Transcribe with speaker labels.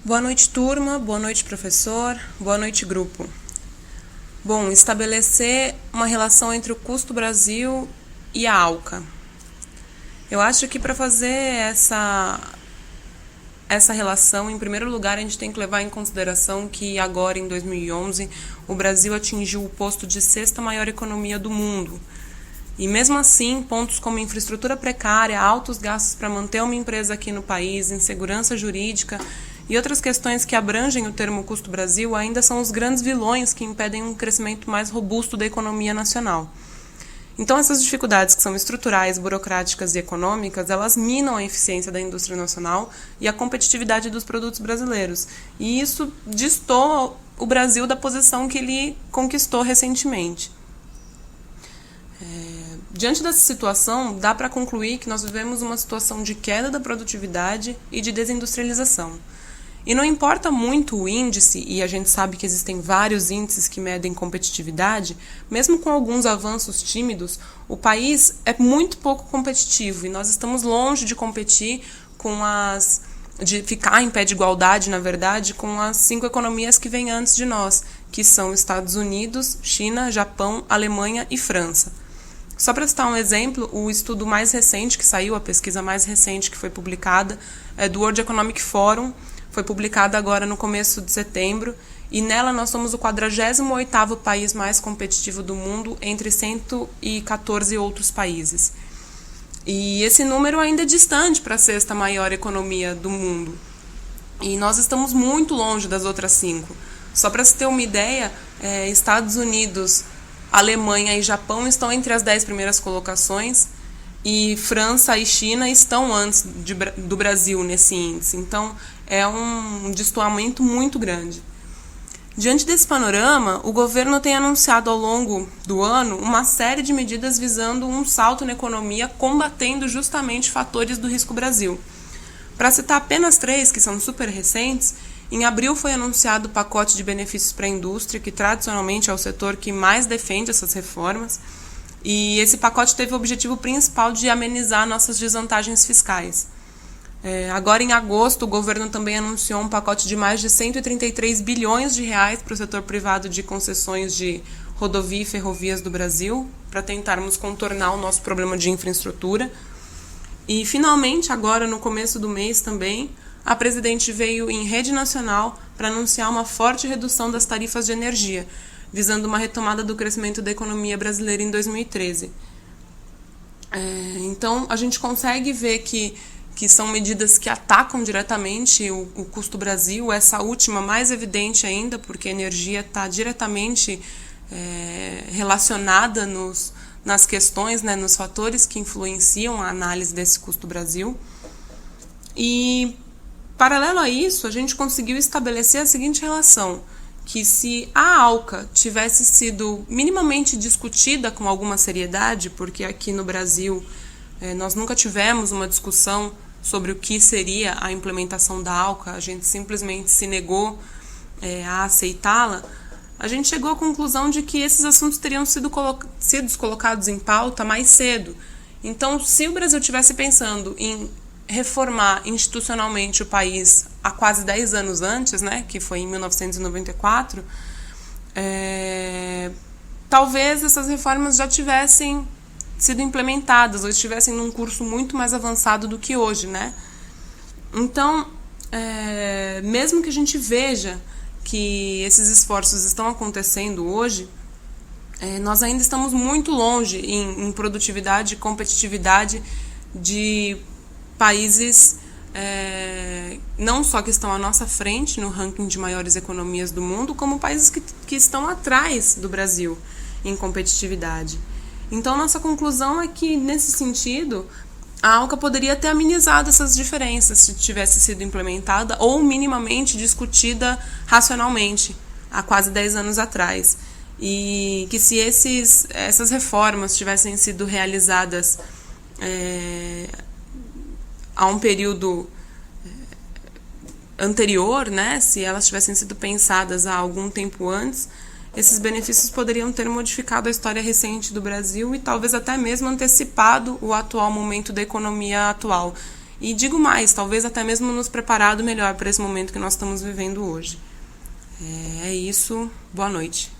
Speaker 1: Boa noite, turma. Boa noite, professor. Boa noite, grupo. Bom, estabelecer uma relação entre o custo Brasil e a ALCA. Eu acho que para fazer essa relação, em primeiro lugar, a gente tem que levar em consideração que agora, em 2011, o Brasil atingiu o posto de sexta maior economia do mundo. E mesmo assim, pontos como infraestrutura precária, altos gastos para manter uma empresa aqui no país, insegurança jurídica e outras questões que abrangem o termo custo Brasil ainda são os grandes vilões que impedem um crescimento mais robusto da economia nacional. Então, essas dificuldades que são estruturais, burocráticas e econômicas, elas minam a eficiência da indústria nacional e a competitividade dos produtos brasileiros. E isso distou o Brasil da posição que ele conquistou recentemente. Diante dessa situação, dá para concluir que nós vivemos uma situação de queda da produtividade e de desindustrialização. E não importa muito o índice, e a gente sabe que existem vários índices que medem competitividade, mesmo com alguns avanços tímidos, o país é muito pouco competitivo e nós estamos longe de competir de ficar em pé de igualdade, na verdade, com as 5 economias que vêm antes de nós, que são Estados Unidos, China, Japão, Alemanha e França. Só para citar um exemplo, o estudo mais recente que saiu, a pesquisa mais recente que foi publicada, é do World Economic Forum, foi publicada agora no começo de setembro, e nela nós somos o 48º país mais competitivo do mundo, entre 114 outros países. E esse número ainda é distante para a sexta maior economia do mundo. E nós estamos muito longe das outras 5. Só para se ter uma ideia, Estados Unidos, Alemanha e Japão estão entre as 10 primeiras colocações, e França e China estão antes do Brasil nesse índice. Então, é um destoamento muito grande. Diante desse panorama, o governo tem anunciado ao longo do ano uma série de medidas visando um salto na economia, combatendo justamente fatores do risco Brasil. Para citar apenas 3, que são super recentes, em abril foi anunciado o pacote de benefícios para a indústria, que tradicionalmente é o setor que mais defende essas reformas, e esse pacote teve o objetivo principal de amenizar nossas desvantagens fiscais. Agora, em agosto, o governo também anunciou um pacote de mais de 133 bilhões de reais para o setor privado de concessões de rodovia e ferrovias do Brasil, para tentarmos contornar o nosso problema de infraestrutura. E, finalmente, agora, no começo do mês também, a presidente veio em rede nacional para anunciar uma forte redução das tarifas de energia, visando uma retomada do crescimento da economia brasileira em 2013. Então, a gente consegue ver que são medidas que atacam diretamente o custo Brasil, essa última mais evidente ainda, porque a energia está diretamente relacionada nas questões, nos fatores que influenciam a análise desse custo Brasil. E, paralelo a isso, a gente conseguiu estabelecer a seguinte relação, que se a ALCA tivesse sido minimamente discutida com alguma seriedade, porque aqui no Brasil nós nunca tivemos uma discussão sobre o que seria a implementação da ALCA, a gente simplesmente se negou a aceitá-la, a gente chegou à conclusão de que esses assuntos teriam sido colocados em pauta mais cedo. Então, se o Brasil estivesse pensando em reformar institucionalmente o país há quase 10 anos antes, que foi em 1994, talvez essas reformas já tivessem sido implementadas ou estivessem num curso muito mais avançado do que hoje, Então, mesmo que a gente veja que esses esforços estão acontecendo hoje, nós ainda estamos muito longe em produtividade e competitividade de países não só que estão à nossa frente no ranking de maiores economias do mundo, como países que estão atrás do Brasil em competitividade. Então, nossa conclusão é que, nesse sentido, a ALCA poderia ter amenizado essas diferenças se tivesse sido implementada ou minimamente discutida racionalmente há quase 10 anos atrás. E que se essas reformas tivessem sido realizadas a um período anterior, se elas tivessem sido pensadas há algum tempo antes, esses benefícios poderiam ter modificado a história recente do Brasil e talvez até mesmo antecipado o atual momento da economia atual. e digo mais, talvez até mesmo nos preparado melhor para esse momento que nós estamos vivendo hoje. É isso, boa noite.